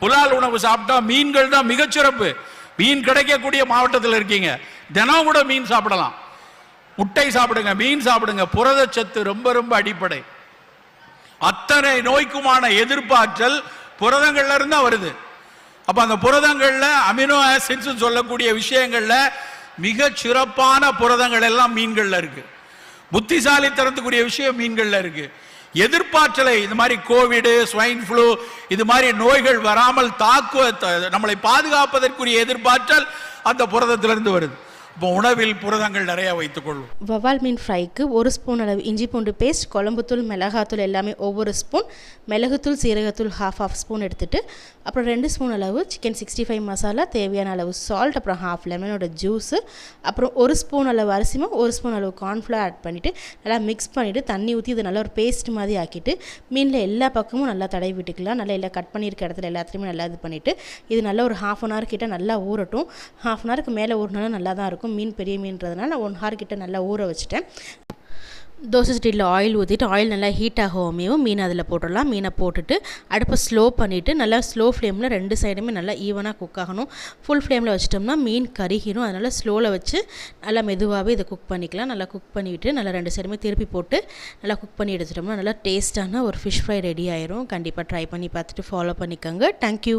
புலால் உணவு சாப்பிட்டா மீன்கள் தான் மிகச்சிறப்பு. மீன் கிடைக்கக்கூடிய மாவட்டத்தில் இருக்கீங்க, தினம் கூட மீன் சாப்பிடலாம். முட்டை சாப்பிடுங்க, மீன் சாப்பிடுங்க. புரதச்சத்து ரொம்ப ரொம்ப அடிப்படை. அத்தனை நோய்க்குமான எதிர்ப்பாற்றல் புரதங்கள்ல இருந்தா வருது. அப்ப அந்த புரதங்கள்ல அமினோ ஆசிட்ஸ் சொல்லக்கூடிய விஷயங்கள்ல மிக சிறப்பான புரதங்கள் எல்லாம் மீன்கள்ல இருக்கு. புத்திசாலித்தனத்துக்குரிய விஷயம் மீன்கள்ல இருக்கு. எதிர்ப்பாற்றலை இந்த மாதிரி கோவிட், ஸ்வைன் ஃப்ளூ இது மாதிரி நோய்கள் வராமல் நம்மளை பாதுகாப்பதற்குரிய எதிர்ப்பாற்றல் அந்த புரதத்திலிருந்து வருது. இப்போ உணவில் புரதங்கள் நிறைய வைத்துக் கொள்ளும். வவால் மீன் ஃப்ரைக்கு 1 ஸ்பூன் அளவு இஞ்சி பூண்டு பேஸ்ட், குழம்புத்தூள், மிளகாத்தூள் எல்லாமே ஒவ்வொரு ஸ்பூன், மிளகுத்தூள், சீரகத்தூள் ஹாஃப் ஸ்பூன் எடுத்துட்டு அப்புறம் 2 ஸ்பூன் அளவு சிக்கன் 65 மசாலா, தேவையான அளவு சால்ட், அப்புறம் ஹாஃப் லெமனோட ஜூஸு, அப்புறம் 1 ஸ்பூன் அளவு அரிசிமா, 1 ஸ்பூன் அளவு கார்ன்ஃப்ளவர் ஆட் பண்ணிவிட்டு நல்லா மிக்ஸ் பண்ணிவிட்டு தண்ணி ஊற்றி இது நல்லா ஒரு பேஸ்ட் மாதிரி ஆக்கிட்டு மீனில் எல்லா பக்கமும் நல்லா தடவி விட்டுக்கலாம். நல்லா எல்லாம் கட் பண்ணியிருக்க இடத்துல எல்லாத்துலேயுமே நல்லா இது பண்ணிவிட்டு இது நல்லா ஒரு ½ hour கிட்ட நல்லா ஊறட்டும். ½ hourக்கு மேலே ஊறினாலும் நல்லா தான் இருக்கும். மீன் பெரிய மீன்றதுனால 1 hour கிட்ட நல்லா ஊற வச்சுட்டேன். தோசை சட்டியில் ஆயில் ஊற்றிட்டு ஆயில் நல்லா ஹீட் ஆகாமையும் மீன் அதில் போட்டுடலாம். மீனை போட்டுட்டு அடுப்பை ஸ்லோ பண்ணிவிட்டு நல்லா ஸ்லோ ஃப்ளேமில் 2 சைடுமே நல்லா ஈவனாக குக் ஆகணும். ஃபுல் ஃப்ளேமில் வச்சிட்டோம்னா மீன் கருகிரும். அதனால் ஸ்லோவில் வச்சு நல்லா மெதுவாகவே இதை குக் பண்ணிக்கலாம். நல்லா குக் பண்ணிவிட்டு நல்லா 2 சைடுமே திருப்பி போட்டு நல்லா குக் பண்ணி எடுத்துட்டோம்னா நல்லா டேஸ்ட்டான ஒரு ஃபிஷ் ஃப்ரை ரெடி ஆயிரும். கண்டிப்பாக ட்ரை பண்ணி பார்த்துட்டு ஃபாலோ பண்ணிக்கோங்க. தேங்க்யூ.